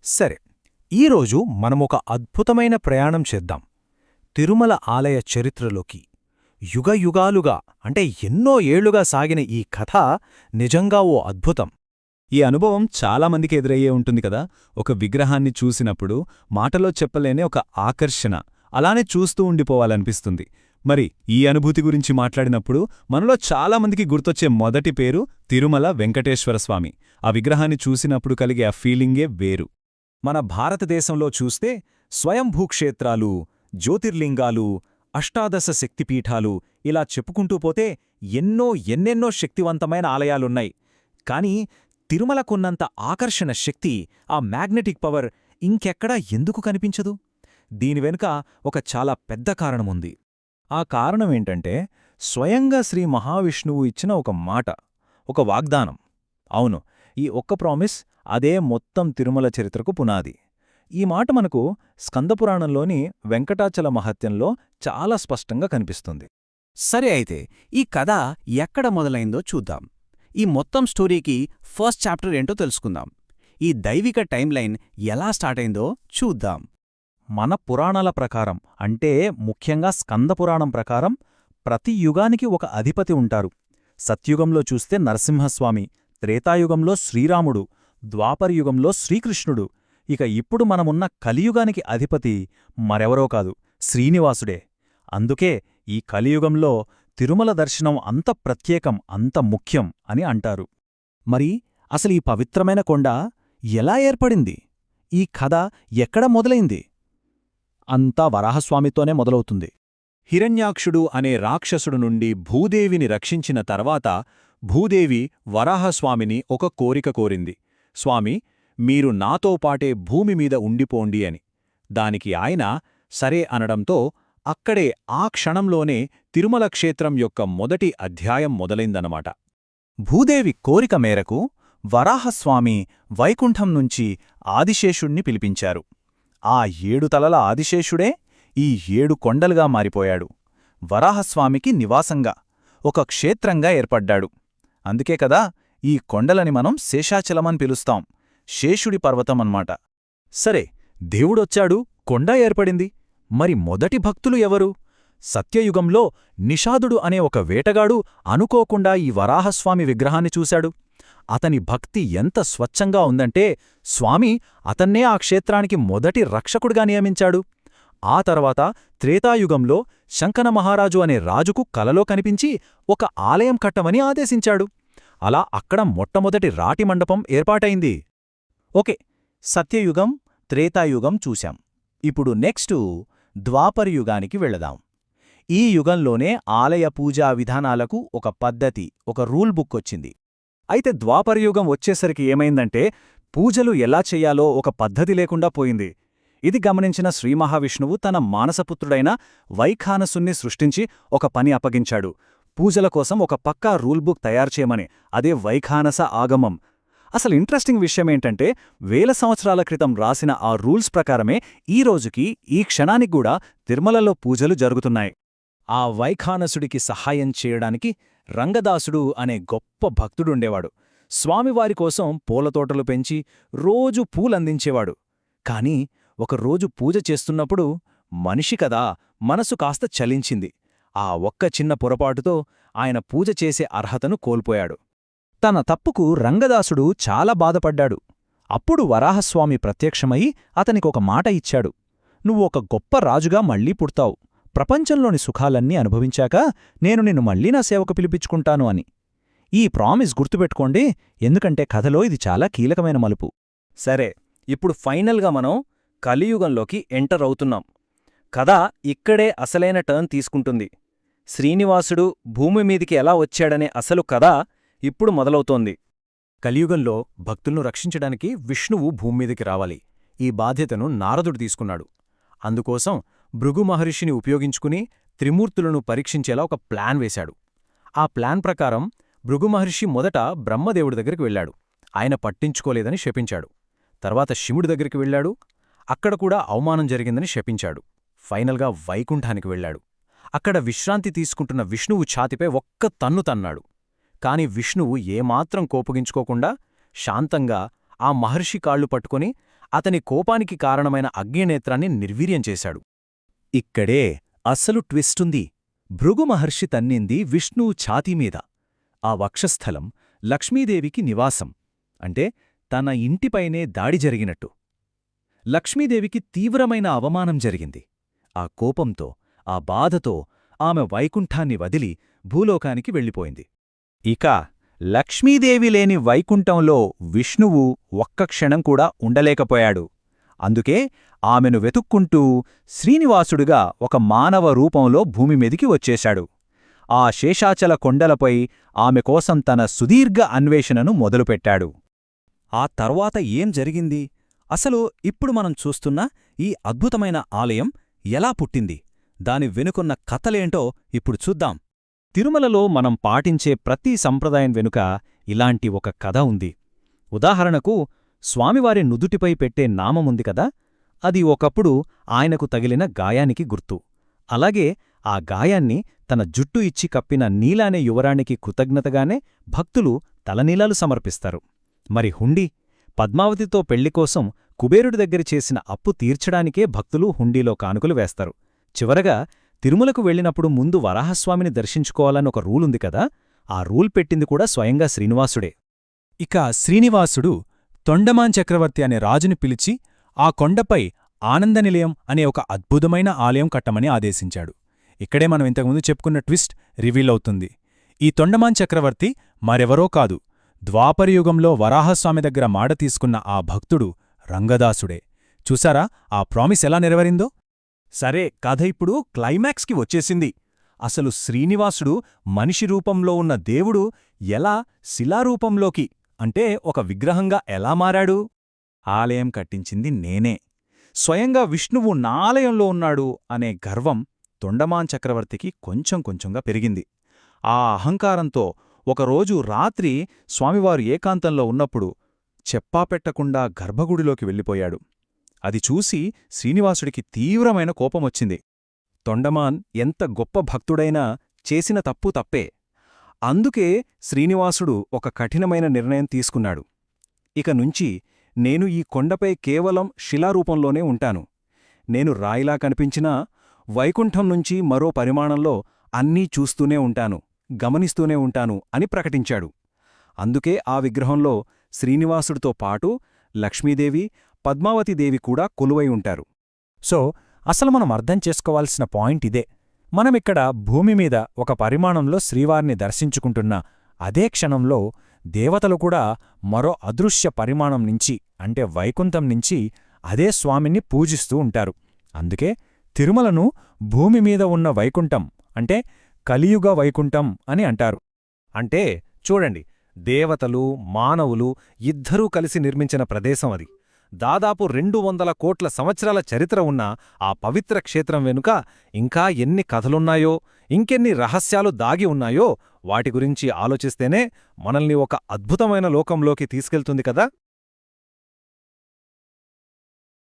సరే, ఈరోజు మనమొక అద్భుతమైన ప్రయాణం చేద్దాం. తిరుమల ఆలయ చరిత్రలోకి. యుగయుగాలుగా అంటే ఎన్నో ఏళ్లుగా సాగిన ఈ కథ నిజంగా ఓ అద్భుతం. ఈ అనుభవం చాలామందికి ఎదురయ్యే ఉంటుంది కదా. ఒక విగ్రహాన్ని చూసినప్పుడు మాటలో చెప్పలేని ఒక ఆకర్షణ, అలానే చూస్తూ ఉండిపోవాలనిపిస్తుంది. మరి ఈ అనుభూతి గురించి మాట్లాడినప్పుడు మనలో చాలామందికి గుర్తొచ్చే మొదటి పేరు తిరుమల వెంకటేశ్వరస్వామి. ఆ విగ్రహాన్ని చూసినప్పుడు కలిగే ఆ ఫీలింగే వేరు. మన భారతదేశంలో చూస్తే స్వయంభూక్షేత్రాలు, జ్యోతిర్లింగాలు, అష్టాదశ శక్తిపీఠాలు ఇలా చెప్పుకుంటూ పోతే ఎన్నెన్నో శక్తివంతమైన ఆలయాలున్నాయి. కానీ తిరుమలకున్నంత ఆకర్షణ శక్తి, ఆ మ్యాగ్నెటిక్ పవర్ ఇంకెక్కడా ఎందుకు కనిపించదు? దీని వెనుక ఒక చాలా పెద్ద కారణముంది. ఆ కారణమేంటంటే స్వయంగా శ్రీ మహావిష్ణువు ఇచ్చిన ఒక మాట, ఒక వాగ్దానం. అవును, ఈ ఒక్క ప్రామిస్ అదే మొత్తం తిరుమల చరిత్రకు పునాది. ఈ మాట మనకు స్కందపురాణంలోని వెంకటాచల మహత్యంలో చాలా స్పష్టంగా కనిపిస్తుంది. సరే, అయితే ఈ కథ ఎక్కడ మొదలైందో చూద్దాం. ఈ మొత్తం స్టోరీకి ఫస్ట్ చాప్టర్ ఏంటో తెలుసుకుందాం. ఈ దైవిక టైమ్లైన్ ఎలా స్టార్ట్ అయిందో చూద్దాం. మన పురాణాల ప్రకారం, అంటే ముఖ్యంగా స్కందపురాణం ప్రకారం, ప్రతి యుగానికి ఒక అధిపతి ఉంటారు. సత్యుగంలో చూస్తే నరసింహస్వామి, త్రేతాయుగంలో శ్రీరాముడు, ద్వాపరయుగంలో శ్రీకృష్ణుడు. ఇక ఇప్పుడు మనమున్న కలియుగానికి అధిపతి మరెవరో కాదు, శ్రీనివాసుడే. అందుకే ఈ కలియుగంలో తిరుమల దర్శనం అంత ప్రత్యేకం, అంత ముఖ్యం అని అంటారు. మరి అసలు ఈ పవిత్రమైన కొండ ఎలా ఏర్పడింది? ఈ కథ ఎక్కడ మొదలైంది? అంతా వరాహస్వామితోనే మొదలవుతుంది. హిరణ్యాక్షుడు అనే రాక్షసుడు నుండి భూదేవిని రక్షించిన తర్వాత భూదేవి వరాహస్వామిని ఒక కోరిక కోరింది. స్వామి, మీరు నాతో పాటే భూమిమీద ఉండిపోండి అని. దానికి ఆయన సరే అనడంతో అక్కడే ఆ క్షణంలోనే తిరుమల క్షేత్రం యొక్క మొదటి అధ్యాయం మొదలైందనమాట. భూదేవి కోరిక మేరకు వరాహస్వామి వైకుంఠం నుంచి ఆదిశేషుణ్ణి పిలిపించారు. ఆ 7 తలల ఆదిశేషుడే ఈ 7 కొండలుగా మారిపోయాడు. వరాహస్వామికి నివాసంగా, ఒక క్షేత్రంగా ఏర్పడ్డాడు. అందుకే కదా ఈ కొండలని మనం శేషాచలమని పిలుస్తాం, శేషుడి పర్వతమన్మాట. సరే, దేవుడొచ్చాడు, కొండ ఏర్పడింది. మరి మొదటి భక్తులు ఎవరు? సత్యయుగంలో నిషాదుడు అనే ఒక వేటగాడు అనుకోకుండా ఈ వరాహస్వామి విగ్రహాన్ని చూశాడు. అతని భక్తి ఎంత స్వచ్ఛంగా ఉందంటే స్వామి అతన్నే ఆ క్షేత్రానికి మొదటి రక్షకుడిగా నియమించాడు. ఆ తర్వాత త్రేతాయుగంలో శంకన మహారాజు అనే రాజుకు కలలో కనిపించి ఒక ఆలయం కట్టమని ఆదేశించాడు. అలా అక్కడ మొట్టమొదటి రాటి మండపం ఏర్పాటైంది. ఓకే, సత్యయుగం, త్రేతాయుగం చూశాం. ఇప్పుడు నెక్స్టు ద్వాపరయుగానికి వెళదాం. ఈ యుగంలోనే ఆలయ పూజా విధానాలకు ఒక పద్ధతి, ఒక రూల్ బుక్ వచ్చింది. అయితే ద్వాపరయుగం వచ్చేసరికి ఏమైందంటే పూజలు ఎలా చెయ్యాలో ఒక పద్ధతి లేకుండా పోయింది. ఇది గమనించిన శ్రీమహావిష్ణువు తన మానసపుత్రుడైన వైఖానసుని సృష్టించి ఒక పని అప్పగించాడు. పూజల కోసం ఒక పక్కా రూల్ బుక్ తయారుచేయమని. అదే వైఖానస ఆగమం. అసలు ఇంట్రెస్టింగ్ విషయమేంటంటే వేల సంవత్సరాల క్రితం రాసిన ఆ రూల్స్ ప్రకారమే ఈ రోజుకి, ఈ క్షణానికి కూడా తిరుమలలో పూజలు జరుగుతున్నాయి. ఆ వైఖానసుడికి సహాయం చేయడానికి రంగదాసుడు అనే గొప్ప భక్తుడుండేవాడు. స్వామివారి కోసం పూలతోటలు పెంచి రోజూ పూలందించేవాడు. కాని ఒకరోజు పూజ చేస్తున్నప్పుడు మనిషి కదా, మనసు కాస్త చలించింది. ఆ ఒక్క చిన్న పొరపాటుతో ఆయన పూజ చేసే అర్హతను కోల్పోయాడు. తన తప్పుకు రంగదాసుడు చాలా బాధపడ్డాడు. అప్పుడు వరాహస్వామి ప్రత్యక్షమై అతనికొక మాట ఇచ్చాడు. నువ్వొక గొప్ప రాజుగా మళ్లీ పుడతావు. ప్రపంచంలోని సుఖాలన్నీ అనుభవించాక నేను నిన్ను మళ్లీ నా సేవకు పిలిపించుకుంటాను అని. ఈ ప్రామిస్ గుర్తుపెట్టుకోండి, ఎందుకంటే కథలో ఇది చాలా కీలకమైన మలుపు. సరే, ఇప్పుడు ఫైనల్గా మనం కలియుగంలోకి ఎంటర్ అవుతున్నాం. కథ ఇక్కడే అసలైన టర్న్ తీసుకుంటుంది. శ్రీనివాసుడు భూమిమీదికి ఎలా వచ్చాడనే అసలు కథ ఇప్పుడు మొదలవుతోంది. కలియుగంలో భక్తులను రక్షించడానికి విష్ణువు భూమ్మీదికి రావాలి. ఈ బాధ్యతను నారదుడు తీసుకున్నాడు. అందుకోసం భృగు మహర్షిని ఉపయోగించుకుని త్రిమూర్తులను పరీక్షించేలా ఒక ప్లాన్ వేశాడు. ఆ ప్లాన్ ప్రకారం భృగు మహర్షి మొదట బ్రహ్మదేవుడి దగ్గరికి వెళ్లాడు. ఆయన పట్టించుకోలేదని శపించాడు. తర్వాత శివుడి దగ్గరికి వెళ్లాడు. అక్కడ కూడా అవమానం జరిగిందని శపించాడు. ఫైనల్గా వైకుంఠానికి వెళ్లాడు. అక్కడ విశ్రాంతి తీసుకుంటున్న విష్ణువు ఛాతిపై ఒక్క తన్ను తన్నాడు. కాని విష్ణువు ఏమాత్రం కోపగించుకోకుండా శాంతంగా ఆ మహర్షి కాళ్లు పట్టుకుని అతని కోపానికి కారణమైన అగ్నినేత్రాన్ని నిర్వీర్యం చేశాడు. ఇక్కడే అసలు ట్విస్టుంది. భృగు మహర్షి తన్నింది విష్ణువు ఛాతీమీద. ఆ వక్షస్థలం లక్ష్మీదేవికి నివాసం, అంటే తన ఇంటిపైనే దాడి జరిగినట్టు. లక్ష్మీదేవికి తీవ్రమైన అవమానం జరిగింది. ఆ కోపంతో, ఆ బాధతో ఆమె వైకుంఠాన్ని వదిలి భూలోకానికి వెళ్ళిపోయింది. ఇక లక్ష్మీదేవి లేని వైకుంఠంలో విష్ణువు ఒక్క క్షణం కూడా ఉండలేకపోయాడు. అందుకే ఆమెను వెతుక్కుంటూ శ్రీనివాసుడుగా ఒక మానవ రూపంలో భూమిమీదికి వచ్చేశాడు. ఆ శేషాచల కొండలపై ఆమె కోసం తన సుదీర్ఘ అన్వేషణను మొదలుపెట్టాడు. ఆ తర్వాత ఏం జరిగింది? అసలు ఇప్పుడు మనం చూస్తున్న ఈ అద్భుతమైన ఆలయం ఎలా పుట్టింది? దాని వెనుకున్న కథలేంటో ఇప్పుడు చూద్దాం. తిరుమలలో మనం పాటించే ప్రతి సంప్రదాయం వెనుక ఇలాంటి ఒక కథ ఉంది. ఉదాహరణకు స్వామివారి నుదుటిపై పెట్టే నామముంది కదా, అది ఒకప్పుడు ఆయనకు తగిలిన గాయానికి గుర్తు. అలాగే ఆ గాయాన్ని తన జుట్టు ఇచ్చి కప్పిన నీలానే యువరాణికి కృతజ్ఞతగానే భక్తులు తలనీలాలు సమర్పిస్తారు. మరి హుండీ, పద్మావతితో పెళ్లికోసం కుబేరుడి దగ్గర చేసిన అప్పు తీర్చడానికే భక్తులు హుండీలో కానుకలు వేస్తారు. చివరగా తిరుమలకు వెళ్ళినప్పుడు ముందు వరాహస్వామిని దర్శించుకోవాలని ఒక రూలుంది కదా, ఆ రూల్ పెట్టింది కూడా స్వయంగా శ్రీనివాసుడే. ఇక శ్రీనివాసుడు తొండమాన్ చక్రవర్తి అనే రాజుని పిలిచి ఆ కొండపై ఆనందనిలయం అనే ఒక అద్భుతమైన ఆలయం కట్టమని ఆదేశించాడు. ఇక్కడే మనం ఇంతకుముందు చెప్పుకున్న ట్విస్ట్ రివీల్ అవుతుంది. ఈ తొండమాన్ చక్రవర్తి మరెవరో కాదు, ద్వాపరయుగంలో వరాహస్వామి దగ్గర మాట తీసుకున్న ఆ భక్తుడు రంగదాసుడే. చూసారా ఆ ప్రామిస్ ఎలా నెరవేరిందో? సరే, కథ ఇప్పుడు క్లైమాక్స్కి వచ్చేసింది. అసలు శ్రీనివాసుడు మనిషి రూపంలో ఉన్న దేవుడు ఎలా శిలారూపంలోకి, అంటే ఒక విగ్రహంగా ఎలా మారాడు? ఆలయం కట్టించింది నేనే, స్వయంగా విష్ణువు నా ఆలయంలో ఉన్నాడు అనే గర్వం తొండమాన్ చక్రవర్తికి కొంచెం కొంచెంగా పెరిగింది. ఆ అహంకారంతో ఒకరోజు రాత్రి స్వామివారు ఏకాంతంలో ఉన్నప్పుడు చెప్పాపెట్టకుండా గర్భగుడిలోకి వెళ్ళిపోయాడు. అది చూసి శ్రీనివాసుడికి తీవ్రమైన కోపమొచ్చింది. తొండమాన్ ఎంత గొప్ప భక్తుడైనా చేసిన తప్పు తప్పే. అందుకే శ్రీనివాసుడు ఒక కఠినమైన నిర్ణయం తీసుకున్నాడు. ఇక నుంచి నేను ఈ కొండపై కేవలం శిలారూపంలోనే ఉంటాను. నేను రాయిలా కనిపించినా వైకుంఠం నుంచి మరో పరిమాణంలో అన్నీ చూస్తూనే ఉంటాను, గమనిస్తూనే ఉంటాను అని ప్రకటించాడు. అందుకే ఆ విగ్రహంలో శ్రీనివాసుడితో పాటు లక్ష్మీదేవి, పద్మావతీదేవి కూడా కొలువై ఉంటారు. సో అసలు మనం అర్థం చేసుకోవాల్సిన పాయింట్ ఇదే. మనమిక్కడ భూమిమీద ఒక పరిమాణంలో శ్రీవారిని దర్శించుకుంటున్న అదే క్షణంలో దేవతలు కూడా మరో అదృశ్య పరిమాణం నుంచి, అంటే వైకుంఠం నుంచి అదే స్వామిని పూజిస్తూ ఉంటారు. అందుకే తిరుమలను భూమిమీద ఉన్న వైకుంఠం, అంటే కలియుగ వైకుంఠం అని అంటారు. అంటే చూడండి, దేవతలు, మానవులు ఇద్దరూ కలిసి నిర్మించిన ప్రదేశం అది. దాదాపు 200 కోట్ల సంవత్సరాల చరిత్ర ఉన్న ఆ పవిత్ర క్షేత్రం వెనుక ఇంకా ఎన్ని కథలున్నాయో, ఇంకెన్ని రహస్యాలు దాగి ఉన్నాయో వాటి గురించి ఆలోచిస్తేనే మనల్ని ఒక అద్భుతమైన లోకంలోకి తీసుకెళ్తుంది కదా.